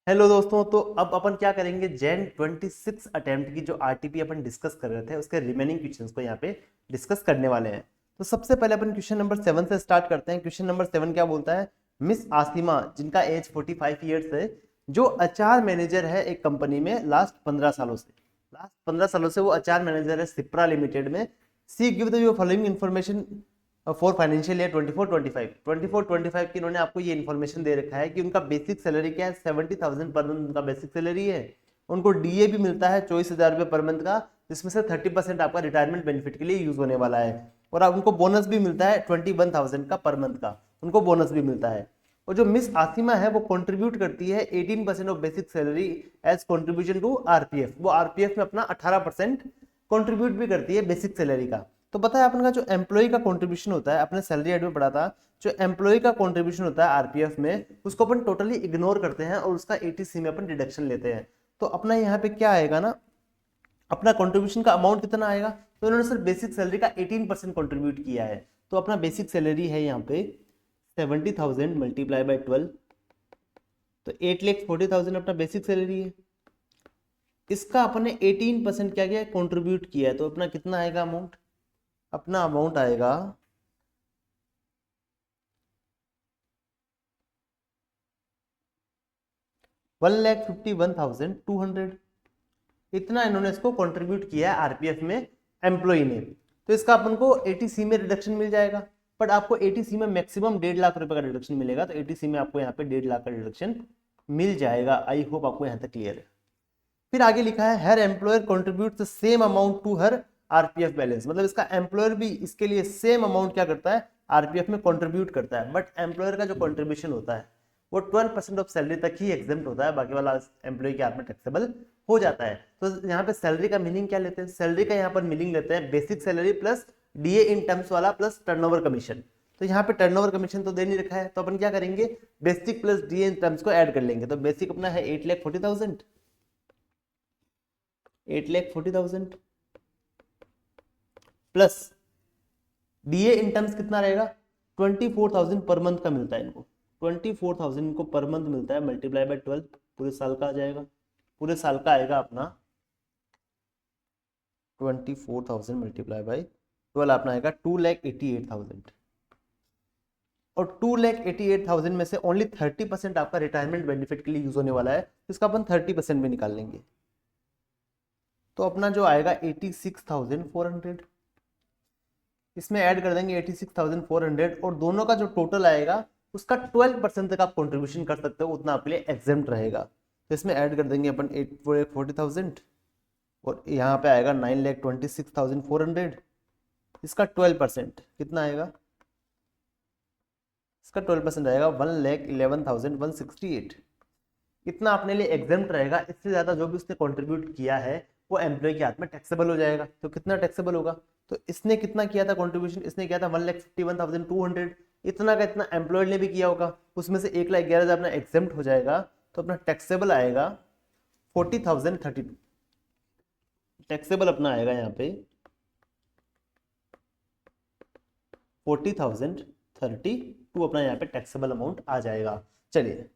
Hello दोस्तों, तो अब अपन क्या करेंगे। जैन 26 अटेम्प्ट की जो आरटीपी अपन डिस्कस कर रहे थे उसके रिमेनिंग क्वेश्चंस को यहाँ पे डिस्कस करने वाले हैं। तो सबसे पहले अपन क्वेश्चन नंबर 7 से स्टार्ट करते हैं। क्वेश्चन नंबर 7 क्या बोलता है। मिस आसिमा, जिनका एज 45 ईयर्स है, जो अचार मैनेजर है एक कंपनी में लास्ट 15 सालों से वो अचार मैनेजर है सिप्रा लिमिटेड में। She give the following information for financial year 24-25 की इन्होंने आपको ये इन्फॉर्मेशन दे रखा है कि उनका बेसिक सैलरी क्या है, 70,000 पर मंथ उनका बेसिक सैलरी है। उनको डीए भी मिलता है 24,000 रुपये पर मंथ का, जिसमें से 30% आपका रिटायरमेंट बेनिफिट के लिए यूज होने वाला है। और अब उनको बोनस भी मिलता है 21,000 का पर मंथ का, उनको बोनस भी मिलता है। और जो मिस आसिमा है वो कंट्रीब्यूट करती है 18% of basic salary as contribution to RPF. वो आरपीएफ में अपना 18% कंट्रीब्यूट भी करती है बेसिक सैलरी का। तो पता है अपन का जो एम्प्लॉय का कंट्रीब्यूशन होता है, अपने सैलरी एड में पढ़ा था, जो एम्प्लॉय का कंट्रीब्यूशन होता है आरपीएफ में, उसको अपन टोटली इग्नोर करते हैं और उसका एटीसी में अपन डिडक्शन लेते हैं। तो अपना यहाँ पे क्या आएगा ना, अपना कंट्रीब्यूशन का अमाउंट कितना आएगा। तो इन्होंने सिर्फ बेसिक सैलरी का 18% कंट्रीब्यूट किया है। तो अपना बेसिक सैलरी है यहाँ पे 70,000 मल्टीप्लाई बाई 12, तो 8,40,000 अपना बेसिक सैलरी है। इसका अपने 18% क्या किया, कंट्रीब्यूट किया है। तो अपना कितना आएगा अमाउंट, अपना अमाउंट आएगा 1,51,200। इतना इन्होंने इसको कंट्रीब्यूट किया है आरपीएफ में एम्प्लॉय ने। तो इसका अपन को एटीसी में रिडक्शन मिल जाएगा। बट आपको एटीसी में मैक्सिमम 1.5 लाख रुपए का रिडक्शन मिलेगा। तो एटीसी में आपको यहाँ पे 1.5 लाख का रिडक्शन मिल जाएगा। आई होप आपको यहाँ तक क्लियर है। फिर आगे लिखा है her employer contribute the same amount to her RPF balance. मतलब इसका एम्प्लॉयर भी इसके लिए सेम अमाउंट क्या करता है, आरपीएफ में कंट्रीब्यूट करता है। बट एम्प्लॉयर का जो कंट्रीब्यूशन होता है वो 12% ऑफ सैलरी तक ही एग्जेम्प्ट होता है, बाकी वाला एम्प्लॉय के हाथ में टैक्सेबल हो जाता है। तो यहाँ पे सैलरी का मीनिंग क्या लेते हैं, सैलरी का यहाँ पर मीनिंग लेते हैं basic salary plus DA in terms वाला प्लस टर्नओवर कमीशन। तो यहाँ पे टर्नओवर कमीशन तो दे नहीं रखा है, तो अपन क्या करेंगे, basic plus DA in terms को ऐड कर लेंगे। तो बेसिक अपना है 8,40,000, 8,40,000 प्लस डीए इन टर्म्स कितना रहेगा, 24,000 पर मंथ का मिलता है इनको। 24,000 इनको पर मंथ मिलता है, मल्टीप्लाई बाय 12 पूरे साल का आ जाएगा। पूरे साल का आएगा अपना 24,000 मल्टीप्लाई बाय 12 अपना आएगा 2,88,000। और 2,88,000 में से ओनली 30% आपका रिटायरमेंट बेनिफिट के लिए यूज होने वाला है। इसका अपन 30% भी निकाल लेंगे। तो अपना जो आएगा 86,400, इसमें ऐड कर देंगे 86,400 और दोनों का जो टोटल आएगा उसका 12% तक आप कंट्रीब्यूशन कर सकते हो, उतना आपके लिए एग्जेम्प्ट रहेगा। तो इसमें ऐड कर देंगे अपन 8,40,000 और यहाँ पे आएगा 9,26,400। इसका 12% कितना आएगा, इसका 12% आएगा 1,11,168। इतना अपने लिए एग्जेम्प्ट रहेगा। इससे ज्यादा जो भी उसने कंट्रीब्यूट किया है वो एम्प्लॉय के हाथ में टैक्सेबल हो जाएगा। तो कितना टैक्सेबल होगा, तो इसने कितना किया था कंट्रीब्यूशन, इसने किया था 1,51,200। इतना का इतना एम्प्लॉय ने भी किया होगा, उसमें से 1,11,000 अपना एग्जेम्प्ट हो जाएगा। तो अपना टैक्सेबल आएगा 40,032। टैक्सेबल अपना आएगा यहाँ पे 40,032 अपना यहाँ पे टैक्सेबल अमाउंट आ जाएगा। चलिए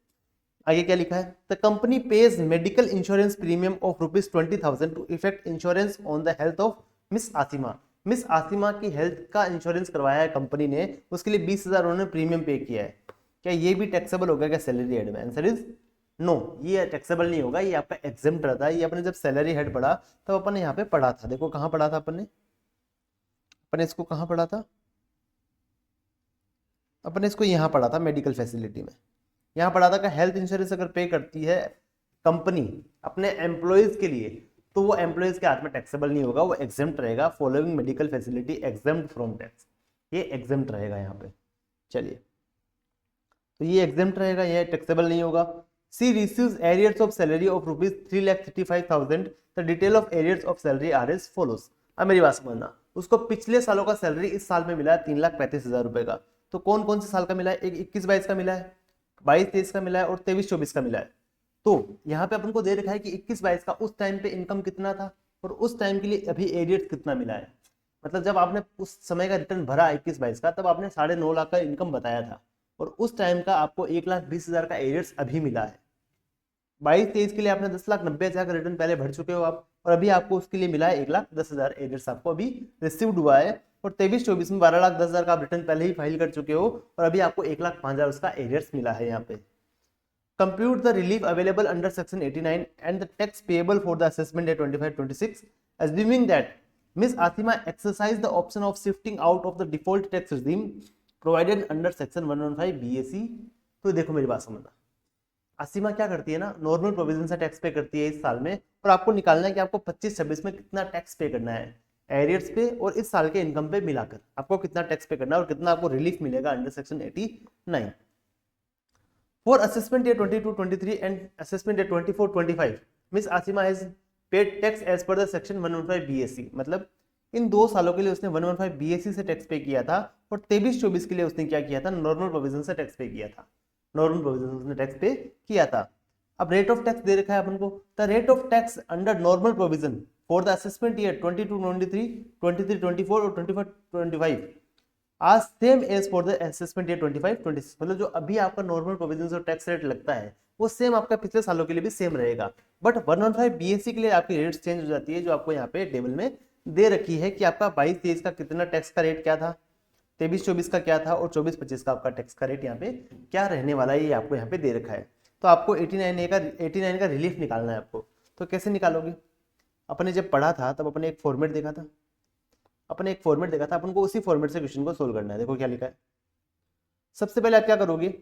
आगे क्या लिखा है, the company pays medical insurance premium of ₹20,000 to effect insurance on the health of Miss Asima. Miss Asima की हेल्थ का इंश्योरेंस करवाया है कंपनी ने, उसके लिए 20,000 उन्होंने प्रीमियम पे किया है। क्या ये भी टैक्सेबल होगा क्या सैलरी हेड में, आंसर इज नो, ये टैक्सेबल नहीं होगा, ये आपका एग्जेम्प्ट रहता है। ये अपने जब सैलरी हेड पढ़ा तब अपन ने यहाँ पे पढ़ा था। देखो कहाँ पढ़ा था अपन ने, अपन ने इसको कहाँ पढ़ा था, अपन ने इसको यहाँ पढ़ा था मेडिकल फैसिलिटी में। यहाँ पढ़ा था कि हेल्थ इंश्योरेंस अगर पे करती है कंपनी अपने एम्प्लॉयज के लिए तो वो एम्प्लॉयज के हाथ में टैक्सेबल नहीं होगा, वो एग्जेम्प्ट रहेगा। Following medical facility exempt from tax, ये एग्जेम्प्ट रहेगा यहाँ पे। चलिए तो ये एग्जेम्प्ट रहेगा, ये टैक्सेबल नहीं होगा। She receives arrears of salary of ₹3,35,000। The detail of arrears of salary are as follows. अब मेरी बात समझना, उसको पिछले सालों का सैलरी इस साल में मिला है 3,35,000 रुपए का। तो कौन कौन से साल का मिला है, एक 21-22 का मिला है, 22-23 का मिला है और 23-24 का मिला है। तो यहाँ पे अपन को दे रखा है कि 21-22 का उस टाइम पे इनकम कितना था और उस टाइम के लिए अभी एरियर्स कितना मिला है। मतलब जब आपने उस समय का रिटर्न भरा 21-22 का, तब आपने 9.5 लाख का इनकम बताया था और उस टाइम का आपको 1,20,000 का एरियर्स अभी मिला है। 22-23 के लिए आपने 10,90,000 का रिटर्न पहले भर चुके हो आप, और अभी आपको उसके लिए मिला है 1,10,000 एरियर्स आपको अभी रिसीव्ड हुआ है। और 23-24 में 12,10,000 का आप रिटर्न पहले ही फाइल कर चुके हो, और अभी आपको 1,05,000 उसका एरियर्स मिला है यहाँ पे। Compute the relief available under Section 89 and the tax payable for the assessment year 25-26, assuming that Ms. Athima exercised the option of shifting out of the default tax regime provided under Section 115 BAC। तो देखो मेरी बात समझना, आसिमा क्या करती है ना, normal provision से टैक्स पे करती है इस साल में, और आपको निकालना है कि आपको 25-26 में कितना टैक्स पे करना है एरियर्स पे और इस साल के इनकम पे मिलाकर आपको कितना टैक्स पे करना है और कितना आपको रिलीफ मिलेगा under section 89। For assessment year 22-23 and assessment year 24-25, Miss Asima has paid tax as per the section 115 BAC। मतलब इन 2 सालों के लिए उसने 115 BAC से टैक्स पे किया था, और 23-24 के लिए उसने क्या किया था, नॉर्मल प्रोविजन से टैक्स पे किया था, नॉर्मल प्रोविजन से उसने टैक्स पे किया था। अब रेट ऑफ टैक्स दे रखा है अपन को, the rate of tax under normal provision for the assessment year 22-23, 23-24 और 24-25 आज same as for the assessment year 25-26। मतलब जो अभी आपका नॉर्मल प्रोविजन और टैक्स रेट लगता है वो सेम आपका पिछले सालों के लिए भी सेम रहेगा, बट 115 BAC के लिए आपकी रेट्स चेंज हो जाती है, जो आपको यहाँ पे टेबल में दे रखी है कि आपका 22-23 का कितना टैक्स का रेट क्या था, 23-24 का क्या था, और 24-25 का आपका टैक्स का रेट यहाँ पे क्या रहने वाला है, ये आपको यहाँ पे दे रखा है। तो आपको 89 का रिलीफ निकालना है आपको। तो कैसे निकालोगे, अपने जब पढ़ा था तब अपने एक फॉर्मेट देखा था, अपन को उसी फॉर्मेट से क्वेश्चन को सोल्व करना है। देखो क्या लिखा है, सबसे पहले आप क्या करोगे,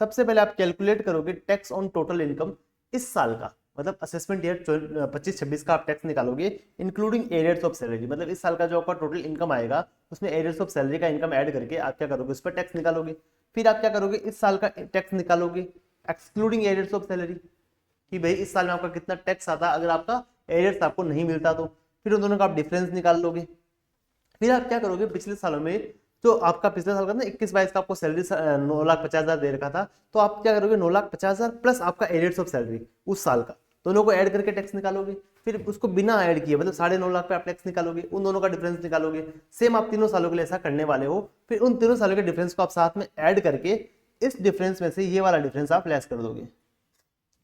सबसे पहले आप कैलकुलेट करोगे टैक्स ऑन टोटल इनकम इस साल का, मतलब असेसमेंट ईयर 25-26 का आप टैक्स निकालोगे इंक्लूडिंग एरियर्स ऑफ सैलरी। मतलब इस साल का जो आपका टोटल इनकम आएगा उसमें एरियर्स ऑफ सैलरी का इनकम ऐड करके आप क्या करोगे, उस पर टैक्स निकालोगे। फिर आप क्या करोगे, इस साल का टैक्स निकालोगे एक्सक्लूडिंग एरियर्स ऑफ सैलरी, कि भाई इस साल में आपका कितना टैक्स आता अगर आपका एरियर्स आपको नहीं मिलता तो। फिर उन दोनों का आप डिफरेंस निकाल लोगे। फिर आप क्या करोगे, पिछले सालों में जो आपका पिछले साल का ना 21-22 का आपको सैलरी 9,50,000 दे रखा था, तो आप क्या करोगे 9,50,000 प्लस आपका एरियर्स ऑफ सैलरी उस साल का, दोनों को ऐड करके टैक्स निकालोगे। फिर उसको बिना ऐड किए मतलब 9.5 लाख पे आप टैक्स निकालोगे, उन दोनों का डिफरेंस निकालोगे। सेम आप तीनों सालों के लिए ऐसा करने वाले हो। फिर उन तीनों सालों के डिफरेंस को आप साथ में ऐड करके इस डिफरेंस में से ये वाला डिफरेंस आप लेस कर दोगे।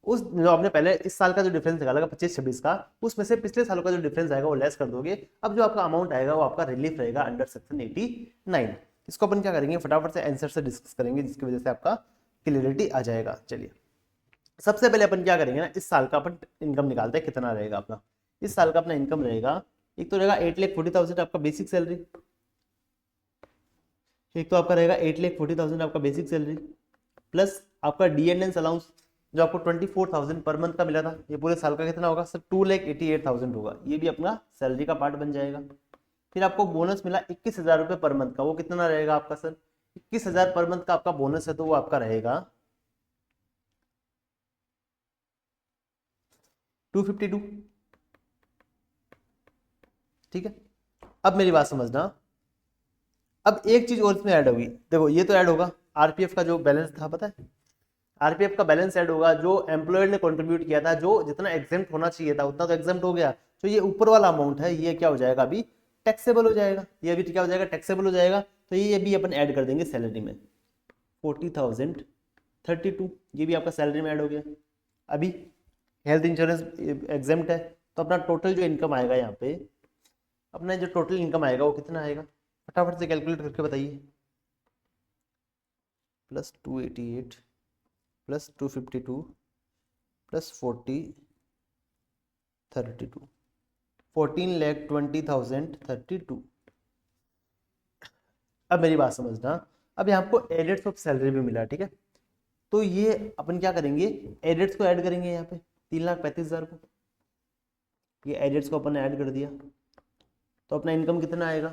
उस जो आपने पहले इस साल का जो डिफरेंस निकाला 25-26 का, उसमें से पिछले सालों का जो डिफरेंस आएगा वो लेस कर दोगे। अब जो आपका अमाउंट आएगा वो आपका रिलीफ रहेगा अंडर सेक्शन 89। इसको अपन क्या करेंगे, फटाफट से आंसर से डिस्कस करेंगे, जिसकी वजह से आपका क्लियरिटी आ जाएगा। चलिए सबसे पहले अपन क्या करेंगे ना, इस साल का अपन इनकम निकालते हैं कितना रहेगा अपना। इस साल का अपना इनकम रहेगा, एक तो रहेगा 8,40,000 आपका बेसिक सैलरी, एक तो आपका रहेगा 8,40,000 आपका बेसिक सैलरी, प्लस आपका डी&एस अलाउंस जो आपको 24,000 पर मंथ का मिला था, ये पूरे साल का कितना होगा सर, 2,88,000 होगा। ये भी अपना सैलरी का पार्ट बन जाएगा। फिर आपको बोनस मिला 21,000 रुपये पर मंथ का, वो कितना रहेगा आपका सर, 21,000 पर मंथ का आपका बोनस है, तो वो आपका रहेगा 252। ठीक है, अब मेरी बात समझना, अब एक चीज और इसमें ऐड होगी। देखो ये तो ऐड होगा आरपीएफ का जो बैलेंस था, पता है आरपीएफ का बैलेंस ऐड होगा, जो एम्प्लॉयर ने कंट्रीब्यूट किया था, जो जितना एग्जेम्प्ट होना चाहिए था उतना तो एग्जेम्प्ट हो गया। तो ये ऊपर वाला अमाउंट है, ये क्या हो जाएगा अभी टैक्सेबल हो जाएगा, ये अभी क्या हो जाएगा टैक्सेबल हो जाएगा। तो ये भी अपन ऐड कर देंगे सैलरी में, 40,032 ये भी आपका सैलरी में ऐड हो गया। अभी हेल्थ इंश्योरेंस एग्जेम्प्ट है, तो अपना टोटल जो इनकम आएगा यहाँ पे, अपना जो टोटल इनकम आएगा वो कितना आएगा, फटाफट से कैलकुलेट करके बताइए। +288 प्लस 252 प्लस 40,32 14,20,032। अब मेरी बात समझना, अब यहाँ आपको एडिट्स ऑफ सैलरी भी मिला, ठीक है। तो ये अपन क्या करेंगे, एडिट्स को ऐड करेंगे यहाँ पे 3,35,000 को, ये एडिट्स को अपन ऐड कर दिया, तो अपना इनकम कितना आएगा,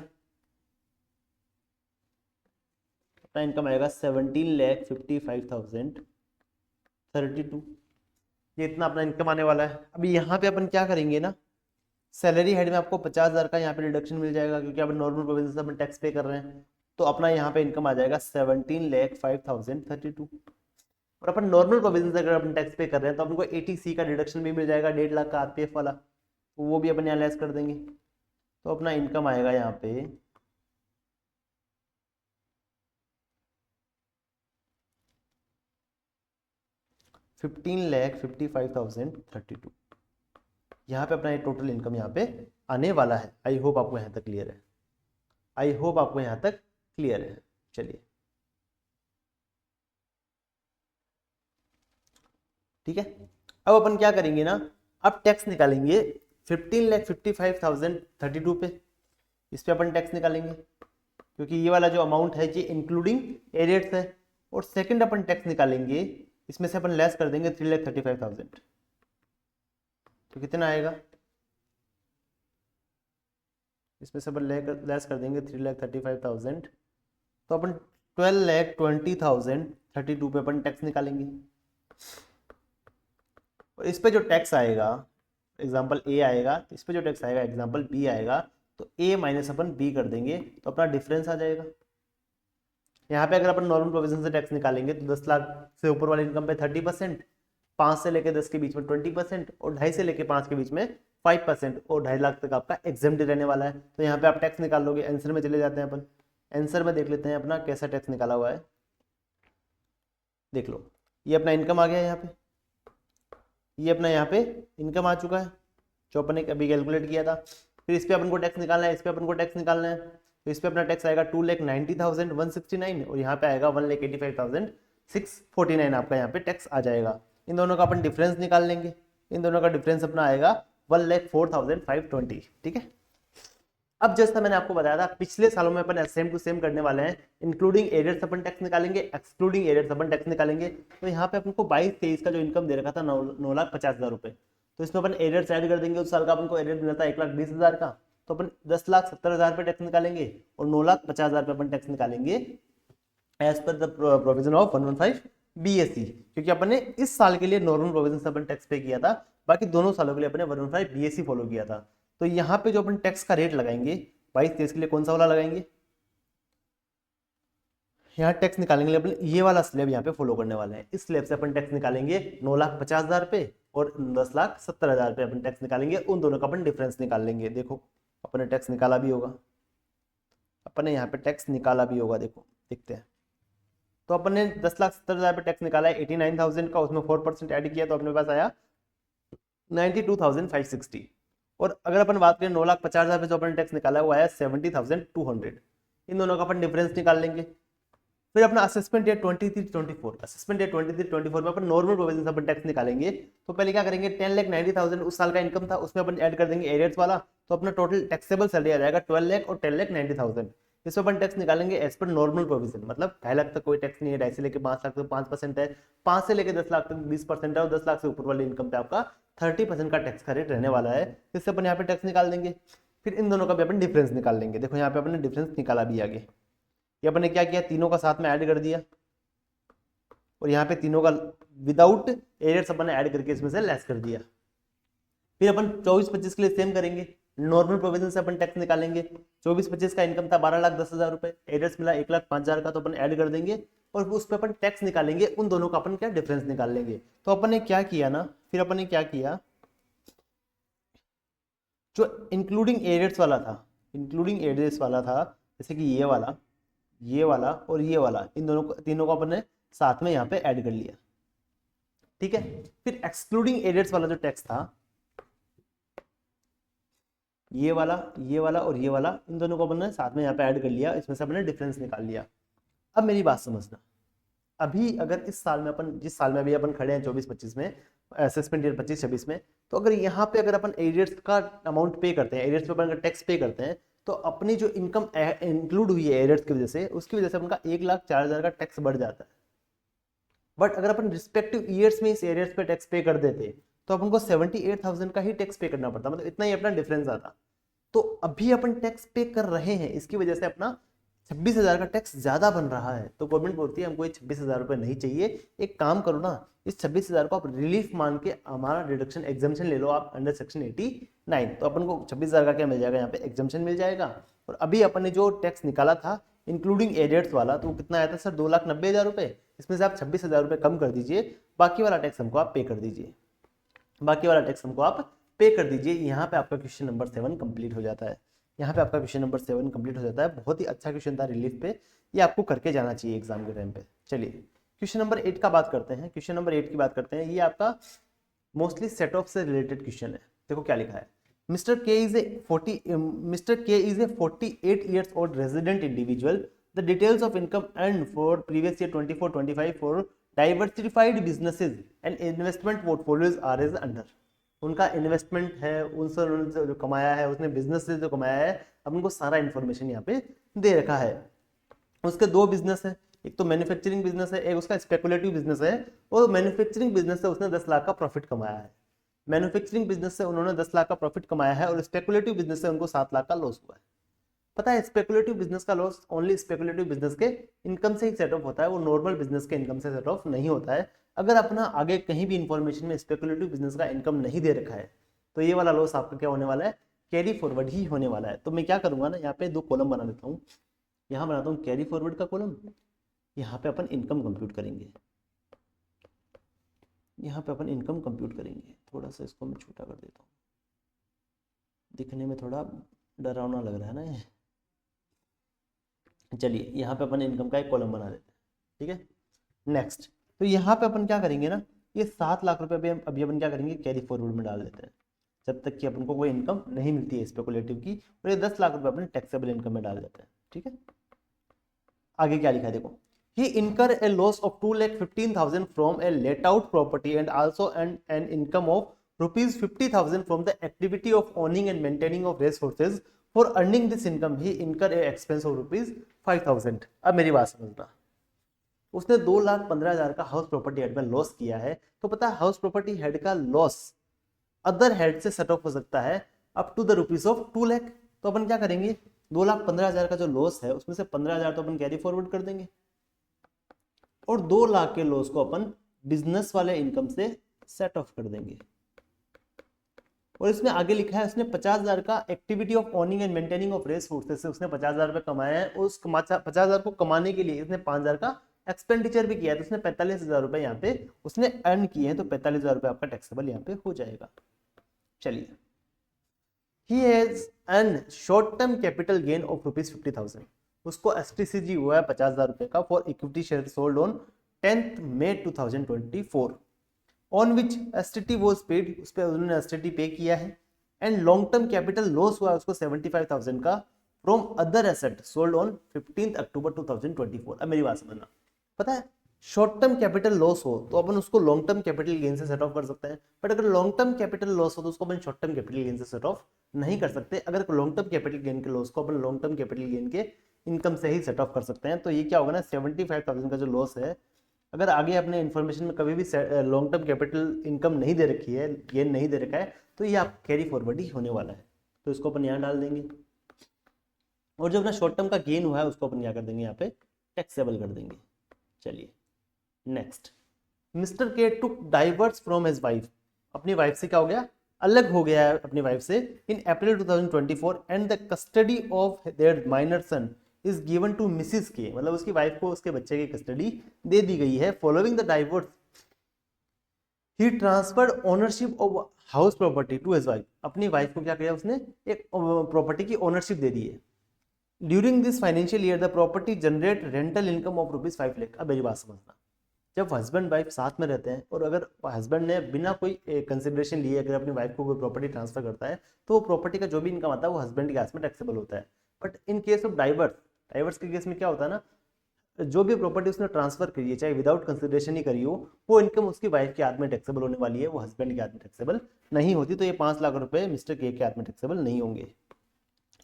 अपना इनकम आएगा 17,55,032। ये इतना अपना इनकम आने वाला है। अभी यहाँ पे अपन क्या करेंगे ना, सैलरी हेड में आपको 50,000 का यहाँ पे डिडक्शन मिल जाएगा, क्योंकि अपन नॉर्मल प्रोविजन से अपन टैक्स पे कर रहे हैं। तो अपना यहाँ पे इनकम आ जाएगा 17,05,032। और अपन नॉर्मल प्रोविजन से अगर अपन टैक्स पे कर रहे हैं तो अपन को 80C का डिडक्शन भी मिल जाएगा, 1.5 लाख का आरपीएफ वाला, तो वो भी अपन यहाँ लेस कर देंगे। तो अपना इनकम आएगा यहाँ पे 15,55,032। यहाँ पे अपना ये टोटल इनकम यहाँ पे आने वाला है। आई होप आपको यहाँ तक क्लियर है। आई होप आपको यहाँ तक क्लियर है। चलिए ठीक है, अब अपन क्या करेंगे ना, अब टैक्स निकालेंगे 15,55,032 पे। इस पे अपन टैक्स निकालेंगे क्योंकि ये वाला जो अमाउंट है ये इंक्लूडिंग एरियर्स है। और सेकंड अपन टैक्स निकालेंगे, इसमें से अपन लेस कर देंगे 3,35,000। तो कितना आएगा, इसमें से अपन लेस कर देंगे 3,35,000, तो अपन 12,20,032 पे अपन टैक्स निकालेंगे। और इस पे जो टैक्स आएगा एग्जाम्पल ए आएगा, इस पे जो टैक्स आएगा एग्जाम्पल बी आएगा, तो ए माइनस अपन बी कर देंगे तो अपना डिफरेंस आ जाएगा। यहाँ पे अगर अपन नॉर्मल प्रोविजन से टैक्स निकालेंगे तो 10 लाख से ऊपर वाले इनकम पे 30%, 5 से लेकर 10 के बीच में 20%, और 2.5 से लेकर 5 के बीच में 5%, और 2.5 लाख तक आपका एग्जेम्प्ट रहने वाला है। तो यहाँ पे आप टैक्स निकाल लोगे। आंसर में चले जाते हैं अपन, आंसर में देख लेते हैं अपना कैसा टैक्स निकाला हुआ है। देख लो, ये अपना इनकम आ गया यहाँ पे, ये अपना यहाँ पे इनकम आ चुका है जो अपन ने अभी कैलकुलेट किया था। फिर इस पे अपन को टैक्स निकालना है, इस पे अपन को टैक्स निकालना है। तो इस पे अपना टैक्स आएगा 2,90,169, और यहाँ पे आएगा 1,85,649 आपका यहाँ पे टैक्स आ जाएगा। इन दोनों का अपन डिफरेंस निकाल लेंगे, इन दोनों का डिफरेंस अपना आएगा 1,04,520। ठीक है, अब जैसा मैंने आपको बताया था पिछले सालों में अपन सेम टू सेम करने वाले हैं। इंक्लूडिंग एरियर्स अपन टैक्स निकालेंगे, एक्सक्लूडिंग एरियर्स अपन टैक्स निकालेंगे। तो यहाँ पे अपन को 22-23 का जो इनकम दे रखा था 9,50,000 रुपए, तो इसमें अपन एरियर्स ऐड कर देंगे। उस साल का अपन को एरियर मिला था 1,20,000 का, तो अपन 10,70,000 पे टैक्स निकालेंगे और 9,50,000 पे अपन टैक्स निकालेंगे as per the provision of 115 BSE, क्योंकि अपन ने इस साल के लिए नॉर्मल प्रोविजन से अपन टैक्स पे किया था, बाकी दोनों सालों के लिए अपन ने 115 BSE फॉलो किया था। तो यहाँ पे जो अपन टैक्स का रेट लगाएंगे 22-23 के लिए कौन सा वाला लगाएंगे, यहाँ टैक्स निकालेंगे अपन ये वाला स्लैब यहाँ पे फॉलो करने वाले हैं। इस स्लैब से अपन टैक्स निकालेंगे 9,50,000 पे और 10,70,000 पे अपन टैक्स निकालेंगे। उन दोनों का अपन डिफरेंस निकाल लेंगे। देखो अपन ने टैक्स निकाला भी होगा, अपन ने यहाँ पे टैक्स निकाला भी होगा, देखो देखते हैं। तो अपन ने 10,70,000 पे टैक्स निकाला है 89,000 का, उसमें 4% ऐड किया तो अपने पास आया 92,560। और अगर अपन बात करें 9,50,000 पे जो अपन टैक्स निकाला है वो आया 70,200। इन दोनों का अपन डिफरेंस निकाल लेंगे। फिर अपना असेसमेंट ईयर 23-24, असेसमेंट ईयर 23-24 में अपन नॉर्मल प्रोविजन से अपन टैक्स निकालेंगे। तो पहले क्या करेंगे, 10,90,000 उस साल का इनकम था, उसमें अपन ऐड कर देंगे एरियर्स वाला, तो अपना टोटल टैक्सेबल सैलरी आ जाएगा 12 लाख और 10,90,000। इसमें अपन टैक्स निकालेंगे एज पर नॉर्मल प्रोविजन, मतलब 2.5 लाख तक कोई टैक्स नहीं है, 2.5 से लेकर 5 लाख तक 5% है, 5 से लेकर 10 लाख तक 20% है, और 10 लाख से ऊपर वाले इनकम पे आपका 30% का टैक्स का रेट रहने वाला है। इससे अपन यहाँ पे टैक्स निकाल देंगे। फिर इन दोनों का भी अपन डिफरेंस निकाल लेंगे। देखो यहाँ पे अपन ने डिफरेंस निकाला भी आगे, ये अपन ने क्या किया, तीनों का साथ में ऐड कर दिया, और यहाँ पे तीनों का विदाउट एरियर्स अपन ने ऐड करके इसमें से लेस कर दिया। फिर अपन 24-25 के लिए सेम करेंगे, नॉर्मल प्रोविजन से अपन टैक्स निकालेंगे। 24-25 का इनकम था 12,10,000 रुपए, एरियर्स मिला 1,05,000 का, तो अपन ऐड कर देंगे और उस पर अपन टैक्स निकालेंगे। उन दोनों का अपन क्या डिफरेंस निकाल लेंगे। तो अपन ने क्या किया ना, फिर अपन ने क्या किया, जो इंक्लूडिंग एरियर्स वाला था, इंक्लूडिंग एरियर्स वाला था, जैसे कि ये वाला और ये वाला, इन दोनों को तीनों को अपन ने साथ में यहाँ पे ऐड कर लिया। ठीक है, फिर एक्सक्लूडिंग एरियर्स वाला जो टैक्स था, ये वाला और ये वाला, इन दोनों को अपन ने साथ में यहाँ पे ऐड कर लिया, इसमें से अपन ने डिफरेंस निकाल लिया। अब मेरी बात समझना, अभी अगर इस साल में अपन, जिस साल में अभी अपन खड़े हैं 24-25 में, असेसमेंट ईयर 25-26 में, तो अगर यहाँ पे अगर अपन एरियर्स का अमाउंट पे करते हैं, एरियर्स पे अपन अगर टैक्स पे करते हैं, तो अपनी जो इनकम इंक्लूड हुई है एरियर्स की वजह से, उसकी वजह से अपन का 1,04,000 का टैक्स बढ़ जाता है। बट अगर अपन रिस्पेक्टिव ईयर्स में इस एरियर्स पे टैक्स पे कर देते तो अपन को 78,000 का ही टैक्स पे करना पड़ता, मतलब इतना ही अपना डिफरेंस आता। तो अभी अपन टैक्स पे कर रहे हैं, इसकी वजह से अपना 26,000 का टैक्स ज्यादा बन रहा है। तो गवर्नमेंट बोलती है हमको ये 26,000 रुपये नहीं चाहिए, एक काम करो ना, इस 26,000 को आप रिलीफ मान के हमारा डिडक्शन एग्जाम्पशन ले लो आप अंडर सेक्शन 89। तो अपन को 26,000 का क्या मिल जाएगा, यहाँ पे एग्जाम्पशन मिल जाएगा। और अभी अपन ने जो टैक्स निकाला था इंक्लूडिंग एरियर्स वाला, तो वो कितना आया था सर, 2,90,000 रुपये। इसमें से आप 26,000 रुपये कम कर दीजिए, बाकी वाला टैक्स हमको आप पे कर दीजिए, बाकी वाला टैक्स हमको आप पे कर दीजिए। यहाँ पे आपका क्वेश्चन नंबर 7 कंप्लीट हो जाता है। यहाँ पे आपका क्वेश्चन नंबर 7 कंप्लीट हो जाता है। बहुत ही अच्छा क्वेश्चन था रिलीफ पे, ये आपको करके जाना चाहिए एग्जाम के टाइम पे। चलिए क्वेश्चन नंबर 8 का बात करते हैं। क्वेश्चन नंबर 8 की बात करते हैं। ये आपका मोस्टली सेट ऑफ से रिलेटेड क्वेश्चन है। देखो क्या लिखा है। मिस्टर के is a 48 years old resident individual. The details of income earned for previous year 24-25 for diversified businesses and investment portfolios are as under. उनका इन्वेस्टमेंट है, उनसे उन्होंने जो कमाया है, उसने बिजनेस से जो कमाया है, अब उनको सारा इन्फॉर्मेशन यहाँ पे दे रखा है। उसके दो बिजनेस है, एक तो मैन्युफैक्चरिंग बिजनेस है, एक उसका स्पेकुलेटिव बिजनेस है। और मैन्युफैक्चरिंग बिजनेस से उसने 10 लाख का प्रॉफिट कमाया है। मैन्युफैक्चरिंग बिजनेस से उन्होंने 10 लाख का प्रॉफिट कमाया है और स्पेकुलेटिव बिजनेस से उनको 7 लाख का लॉस हुआ है। पता है स्पेकुलेटिव बिजनेस का लॉस ओनली स्पेकुलेटिव बिजनेस के इनकम से ही सेट ऑफ होता है, वो नॉर्मल बिजनेस के इनकम से सेट ऑफ नहीं होता है। अगर अपना आगे कहीं भी इंफॉर्मेशन में स्पेकुलेटिव बिजनेस का इनकम नहीं दे रखा है तो ये वाला लॉस आपका क्या होने वाला है, कैरी फॉरवर्ड ही होने वाला है। तो मैं क्या करूंगा ना, यहाँ पे दो कॉलम बना देता हूँ। यहाँ बनाता हूँ कैरी फॉरवर्ड का कॉलम, यहाँ पे अपन इनकम कंप्यूट करेंगे। यहाँ पे अपन इनकम कंप्यूट करेंगे। थोड़ा सा इसको मैं छोटा कर देता हूँ, दिखने में थोड़ा डरावना लग रहा है ना ये। चलिए यहाँ पे अपन इनकम का एक कॉलम बना देते हैं, ठीक है। नेक्स्ट, तो यहाँ पे अपन क्या करेंगे ना, ये 7 लाख रुपए अभी अपन क्या करेंगे, कैरी फॉरवर्ड में डाल देते हैं जब तक कि अपन को कोई इनकम नहीं मिलती है स्पेकुलेटिव की। और ये 10 लाख रुपए अपन टैक्सेबल इनकम में डाल देते हैं, ठीक है। आगे क्या लिखा है देखो। He incurred a loss of 2,15,000 from a let out property and also an income of rupees 50,000 from the activity of owning and maintaining of race horses. For earning this income, he incurred a expense of rupees 5,000. अब मेरी बात समझना, उसने 2,15,000 का house property head में loss किया है। तो पता है हाउस प्रॉपर्टी हेड का लॉस अदर हेड से सेट ऑफ हो सकता है up to the rupees of 2 lakh. तो अपन क्या करेंगे, 2,15,000 का जो लॉस है उसमें से 15,000 तो अपन कैरी फॉरवर्ड कर देंगे और 2 लाख के लॉस को अपन बिजनेस वाले इनकम से सेट ऑफ कर देंगे। और इसमें आगे लिखा है उसने 50,000 का activity of owning and maintaining of race forces से उसने 50,000 रुपए कमाया है। उस 50,000 को कमाने के लिए इसने 5,000 का एक्सपेंडिचर भी किया है, तो उसने 45,000 रुपए यहाँ पे उसने अर्न किए हैं। तो 45,000 रुपए आपका टैक्सेबल यहाँ पे हो जाएगा। चलिए, he has earned short term capital gain of rupees 50,000. उसको STCG हुआ है 50,000 रुपए का for equity share sold on 10th May 2024 on which STT was paid, उस पर उन्होंने STT पे किया है। And long term capital loss हुआ है उसको 75,000 का from other asset sold on 15th October 2024। अब मेरी बात समझना, पता है शॉर्ट टर्म कैपिटल लॉस हो तो अपन उसको लॉन्ग टर्म कैपिटल गेन से सेट ऑफ कर सकते हैं, बट अगर लॉन्ग टर्म कैपिटल लॉस हो तो उसको अपन शॉर्ट टर्म कैपिटल गेन से सेट ऑफ नहीं कर सकते। अगर लॉन्ग टर्म कैपिटल गेन के लॉस को अपन लॉन्ग टर्म कैपिटल गेन के इनकम से ही सेट ऑफ कर सकते हैं। तो ये क्या होगा ना, 75,000 का जो लॉस है, अगर आगे अपने इन्फॉर्मेशन में कभी भी लॉन्ग टर्म कैपिटल इनकम नहीं दे रखी है, गेन नहीं दे रखा है, तो ये आप कैरी फॉरवर्ड ही होने वाला है। तो इसको अपन यहाँ डाल देंगे और जो अपना शॉर्ट टर्म का गेन हुआ है उसको अपन क्या कर देंगे, यहाँ पे टैक्सेबल कर देंगे। चलिए नेक्स्ट, मिस्टर के टुक डाइवर्स फ्रॉम हिज वाइफ, अपनी वाइफ से क्या हो गया, अलग हो गया है अपनी वाइफ से in April 2024 and the custody of their minor son is given to Mrs K, मतलब उसकी वाइफ को उसके बच्चे की कस्टडी दे दी गई है। Following the divorce he transferred ownership of house property to his wife, अपनी वाइफ को क्या किया उसने, एक प्रॉपर्टी की ओनरशिप दे दी है। During this financial year the property generate rental income of rupees 5 lakh. अब मेरी बात समझना, जब हस्बैंड वाइफ साथ में रहते हैं और अगर हस्बैंड ने बिना कोई कंसिडरेशन लिए अगर अपनी वाइफ को कोई प्रॉपर्टी ट्रांसफर करता है तो वो प्रॉपर्टी का जो भी इनकम आता है वो हस्बैंड के हाथ में टैक्सेबल होता है। But in case of diverse के केस में क्या होता है ना, जो भी प्रॉपर्टी उसने ट्रांसफर करी है चाहे विदाउट कंसिडरेशन ही करी हो, वो इनकम उसकी वाइफ के हाथ में टैक्सेबल होने वाली है, वो हस्बैंड के हाथ में टैक्सेबल नहीं होती। तो ये 5 लाख रुपए मिस्टर के हाथ में टैक्सेबल नहीं होंगे।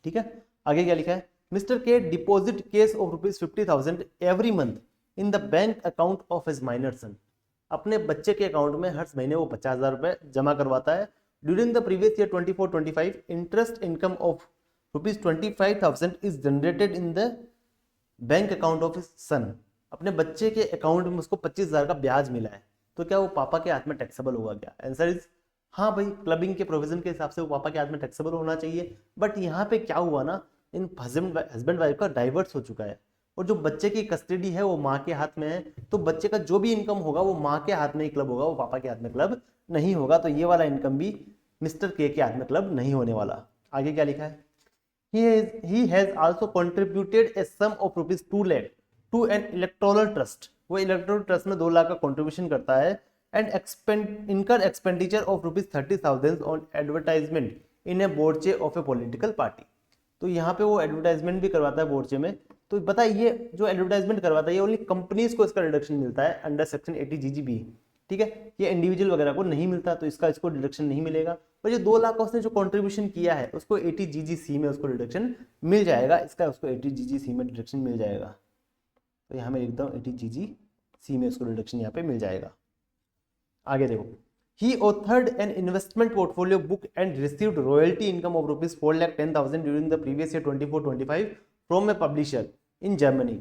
ठीक है, आगे क्या लिखा है, mister K deposit cash of rupees 50,000 every month in the bank account of his minor son, अपने बच्चे के अकाउंट में हर महीने वो 50,000 रुपए जमा करवाता है। During the previous year 24-25 interest income of rupees 25,000 is generated in the bank account of his son, अपने बच्चे के अकाउंट में उसको 25,000 का ब्याज मिला है। तो क्या वो पापा के हाथ में टैक्सेबल होगा क्या? आंसर इज हाँ भाई, क्लबिंग के प्रोविजन के हिसाब से वो पापा के हाथ में टैक्सेबल होना चाहिए। बट यहाँ पे क्या हुआ ना, इन हस्बैंड वाइफ का डाइवर्स हो चुका है और जो बच्चे की कस्टडी है वो माँ के हाथ में है, तो बच्चे का जो भी इनकम होगा वो माँ के हाथ में ही क्लब होगा, वो पापा के हाथ में क्लब नहीं होगा। तो ये वाला इनकम भी मिस्टर के हाथ में क्लब नहीं होने वाला। आगे क्या लिखा है, he has also contributed a sum of rupees 2 lakh to an electoral trust, वो इलेक्टोरल ट्रस्ट में 2 लाख का कंट्रीब्यूशन करता है and incur expenditure of ₹30,000 on advertisement in a brochure of a political party. तो यहाँ पे वो एडवर्टाइजमेंट भी करवाता है बोर्चे में। तो पता है ये जो एडवर्टाइजमेंट करवाता है ये ओनली कंपनीज को इसका रिडक्शन मिलता है अंडर सेक्शन 80 GGB, ठीक है। ये इंडिविजुअल वगैरह को नहीं मिलता, तो इसको डिडक्शन नहीं मिलेगा। पर जो 2 लाख का उसने जो कंट्रीब्यूशन किया है उसको 80 GGC में उसको डिडक्शन मिल जाएगा, इसका उसको 80 GGC में डिडक्शन मिल जाएगा। तो यहाँ मैं लिखता हूँ 80 GGC में उसको डिडक्शन यहाँ पे मिल जाएगा। आगे देखो, he authored an investment portfolio book and received royalty income of ₹4,10,000 during the previous year 24-25 from a publisher in Germany.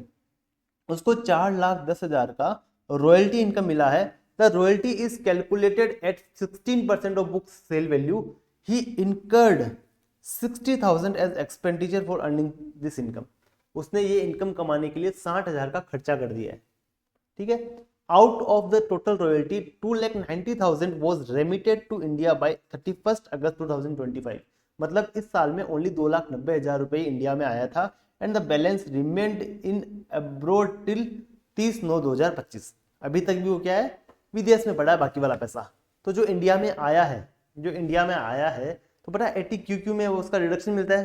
उसको 4,10,000 का रॉयल्टी इनकम मिला है। The royalty is calculated at 16% of book sale value. He incurred 60,000 as expenditure for earning this income. उसने ये income कमाने के लिए 60,000 का खर्चा कर दिया है, ठीक है। Out of the total royalty 2,90,000 was remitted to India by 31 August 2025। मतलब इस साल में ओनली 2,90,000 रुपये इंडिया में आया था and the balance remained in abroad till 30/9/2025। अभी तक भी वो क्या है, विदेश में पड़ा है बाकी वाला पैसा। तो जो इंडिया में आया है, तो पता है 80QQ में वो उसका रिडक्शन मिलता है,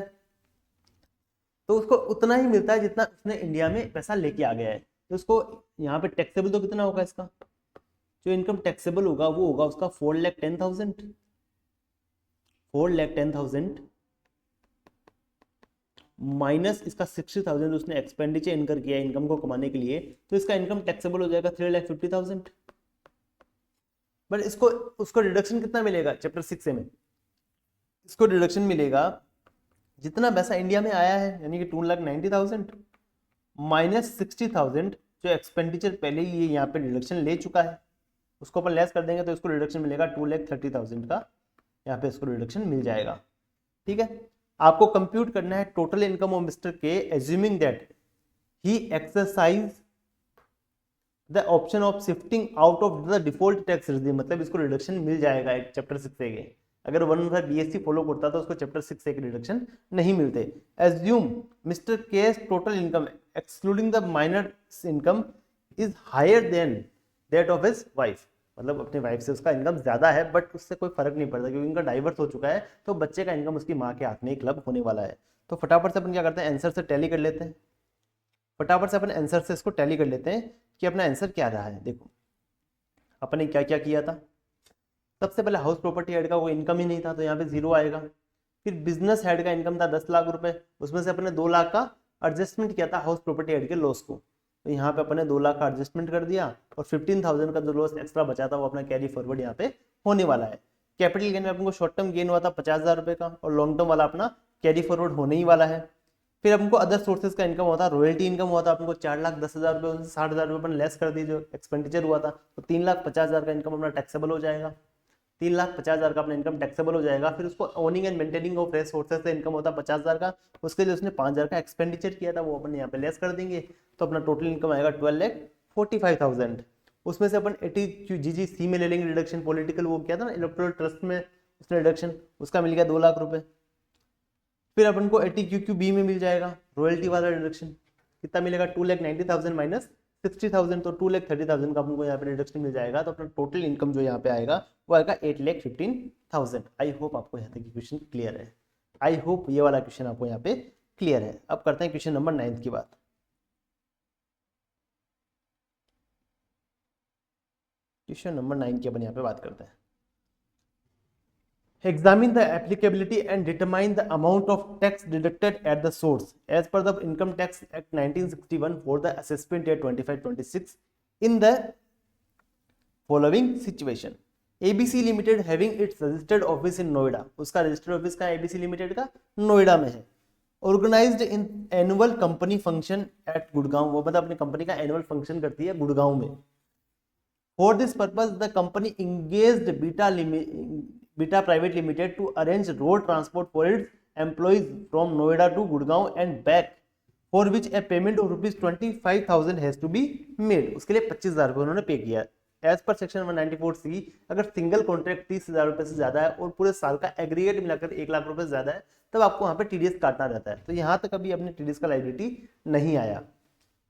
तो उसको उतना ही मिलता है जितना उसने इंडिया में पैसा लेके आ गया है। तो उसको यहाँ पे टैक्सेबल तो कितना होगा, इसका जो इनकम टैक्सेबल होगा वो होगा उसका 4,10,000 माइनस इसका 60,000 उसने एक्सपेंडिचर इनकर किया इनकम को कमाने के लिए, तो इसका इनकम टैक्सेबल हो जाएगा 3,50,000। बट उसको डिडक्शन कितना मिलेगा चैप्टर 6 में, इसको डिडक्शन मिलेगा जितना पैसा इंडिया में आया है, यानी कि 2,90,000 माइनस 60,000 जो एक्सपेंडिचर पहले ही ये यहाँ पे डिडक्शन ले चुका है, उसको अपन लेस कर देंगे तो इसको रिडक्शन मिलेगा 2,30,000 का, यहाँ पे इसको रिडक्शन मिल जाएगा, ठीक है। आपको कंप्यूट करना है टोटल इनकम ऑफ मिस्टर के assuming that he exercise the option of shifting out of the default tax regime. मतलब इसको रिडक्शन मिल जाएगा एक चैप्टर 6 से। अगर 115 BSc फॉलो करता तो उसको चैप्टर 6 से रिडक्शन नहीं मिलते। Assume Mr K's total income excluding the minor income is higher than that of his wife. मतलब अपने वाइफ से उसका इनकम ज्यादा है, बट उससे कोई फर्क नहीं पड़ता क्योंकि उनका डाइवर्स हो चुका है, तो बच्चे का इनकम उसकी माँ के हाथ में ही क्लब होने वाला है। तो फटाफट से अपन क्या करते हैं, आंसर से टैली कर लेते हैं। फटाफट से अपन आंसर से इसको टैली कर लेते हैं कि अपना आंसर क्या रहा है। देखो अपन ने क्या क्या किया था। सबसे पहले हाउस प्रॉपर्टी हेड का कोई इनकम ही नहीं था, तो यहाँ पे 0 आएगा। फिर बिजनेस हेड का इनकम था 10 लाख रुपए, उसमें से अपने 2 लाख का एडजस्टमेंट किया था हाउस प्रॉपर्टी हेड के लॉस को, तो यहाँ पे अपने 2 लाख का एडजस्टमेंट कर दिया और 15,000 का जो लॉस एक्स्ट्रा बचा था वो अपना कैरी फॉरवर्ड यहाँ पे होने वाला है। कैपिटल गेन में अपन को शॉर्ट टर्म गेन हुआ था 50,000 रुपए का, और लॉन्ग टर्म वाला अपना कैरी फॉरवर्ड होने ही वाला है। फिर हमको अदर सोर्सेज का इनकम हुआ था, रॉयल्टी इनकम हुआ था अपन को 4,10,000 रुपए, उनसे 60,000 रुपए अपन लेस कर दी जो एक्सपेंडिचर हुआ था, तो 3,50,000 का इनकम अपना टैक्सेबल हो जाएगा। 3,50,000 का अपना इनकम टैक्सेबल हो जाएगा। फिर उसको owning and maintaining of fresh sources से इनकम होता 50,000 का, उसके लिए उसने 5,000 का एक्सपेंडिचर किया था, वो अपन यहाँ पे लेस कर देंगे, तो अपना टोटल इनकम आएगा 12,45,000। उसमें से अपन 80 GGC में ले लेंगे रिडक्शन, पॉलिटिकल वो किया था ना इलेक्टोरल ट्रस्ट में उसने रिडक्शन, उसका मिल गया 2 लाख रुपए। फिर अपन को 80 QQB में मिल जाएगा रॉयल्टी वाला रिडक्शन, कितना मिलेगा 2,90,000 माइनस 60,000, तो 2,30,000 का अपन को यहाँ पे रिडक्शन मिल जाएगा। तो अपना टोटल इनकम जो यहाँ पे आएगा वो आएगा 8,15,000। आई होप आपको यहाँ तक क्वेश्चन क्लियर है। आई होप ये वाला क्वेश्चन आपको यहाँ पे क्लियर है। अब करते हैं क्वेश्चन नंबर 9 की बात। क्वेश्चन नंबर 9 की अपन यहाँ पे बात करते हैं। Examine the applicability and determine the amount of tax deducted at the source as per the Income Tax Act 1961 for the assessment year 25-26 in the following situation. ABC Limited having its registered office in Noida, उसका registered office का ABC Limited का नोएडा में है। Organized in annual company function at Gurgaon, वो मतलब अपनी company का annual function करती है गुड़गांव में। For this purpose, the company engaged Beta Private Limited to arrange road transport for its employees from Noida to Gurgaon and back, for which a payment of ₹25,000 has to be made. उसके लिए 25,000 रुपये उन्होंने पे किया। As per section 194C, अगर single contract 30,000 रुपये से ज्यादा है और पूरे साल का एग्रीगेट मिलाकर 1 लाख रुपए से ज्यादा है, तब आपको वहां पे TDS काटना रहता है। तो यहाँ तक अभी अपने TDS का लायबिलिटी नहीं आया।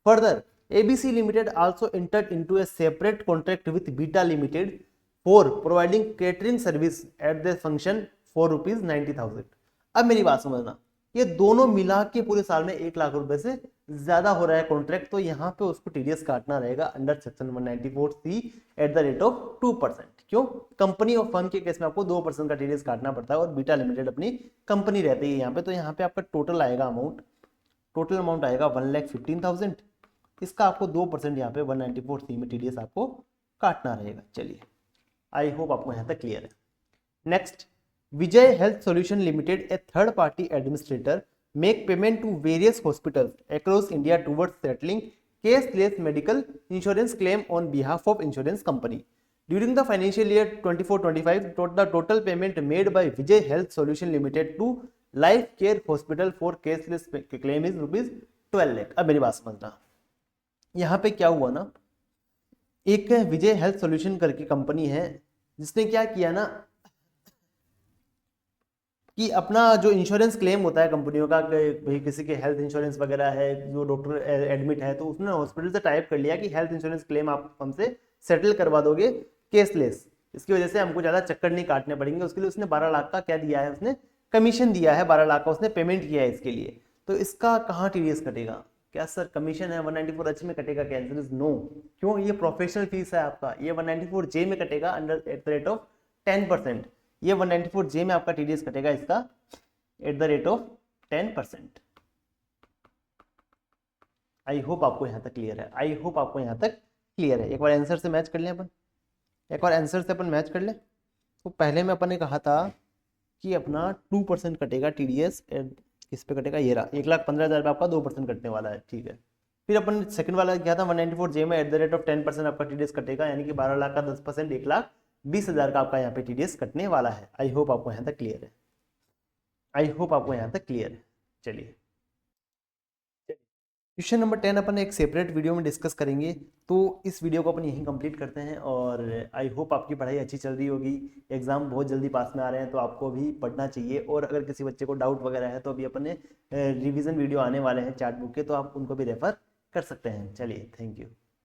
Further ABC Limited also entered into a separate contract with Beta Limited for providing catering service at their function for ₹90,000। अब मेरी बात समझना, ये दोनों मिला के पूरे साल में 1 लाख रुपए से ज्यादा हो रहा है कॉन्ट्रैक्ट, तो यहाँ पे उसको टीडीएस काटना रहेगा under section 194C at the rate of 2%। क्यों? कंपनी और फर्म के केस में आपको 2% का टीडीएस काटना पड़ता है और बीटा लिमिटेड अपनी कंपनी रहती है यहाँ पे, तो यहाँ पे आपका टोटल अमाउंट आएगा 1,15,000। इसका आपको 2% यहाँ पे 194C में टीडीएस आपको काटना रहेगा। चलिए, आई होप आपको यहाँ तक क्लियर है। Next, Vijay health solution limited, A third party administrator, make payment to various hospitals across India towards settling cashless medical insurance claim on behalf of insurance company. During the financial year 24-25, the total payment made by Vijay Health Solution Limited to Life Care Hospital for cashless claim is ₹12 lakh। अब मेरी बात समझना, यहाँ पे क्या हुआ ना, एक विजय हेल्थ सॉल्यूशन करके कंपनी है जिसने क्या किया ना कि अपना जो इंश्योरेंस क्लेम होता है कंपनियों का, भाई किसी के हेल्थ इंश्योरेंस वगैरह है, जो डॉक्टर एडमिट है, तो उसने हॉस्पिटल से टाइप कर लिया कि हेल्थ इंश्योरेंस क्लेम आप हमसे सेटल करवा दोगे केसलेस, इसकी वजह से हमको ज़्यादा चक्कर नहीं काटने पड़ेंगे। उसके लिए उसने 12 लाख का क्या दिया है, उसने कमीशन दिया है, 12 लाख का उसने पेमेंट किया है इसके लिए। तो इसका कहाँ टीडीएस कटेगा? क्या सर कमीशन है 194H में कटेगा? क्या आंसर इज नो। क्यों? ये प्रोफेशनल फीस है आपका, ये 194J में कटेगा under at the rate of 10%। ये 194J में आपका टीडीएस कटेगा इसका at the rate of 10%। I hope आपको यहां तक क्लियर है, आई होप आपको यहां तक क्लियर है। एक बार आंसर से मैच कर लें अपन, एक बार आंसर से अपन मैच कर लें। तो पहले में अपन ने कहा था कि अपना 2% कटेगा टीडीएस, किस पे कटेगा? ये रहा 1,15,000 पे आपका 2% कटने वाला है, ठीक है। फिर अपन सेकंड वाला क्या था, 194J में एट द रेट ऑफ 10% आपका टीडीएस कटेगा, यानी कि 12 लाख का 10% 1,20,000 का आपका यहाँ पे टीडीएस कटने वाला है। आई होप आपको यहाँ तक क्लियर है, आई होप आपको यहाँ तक क्लियर है। चलिए, क्वेश्चन नंबर 10 अपन एक सेपरेट वीडियो में डिस्कस करेंगे, तो इस वीडियो को अपन यहीं कंप्लीट करते हैं। और आई होप आपकी पढ़ाई अच्छी चल रही होगी, एग्जाम बहुत जल्दी पास में आ रहे हैं, तो आपको भी पढ़ना चाहिए। और अगर किसी बच्चे को डाउट वगैरह है तो अभी अपने रिवीजन वीडियो आने वाले हैं चार्ट बुक के, तो आप उनको भी रेफर कर सकते हैं। चलिए, थैंक यू।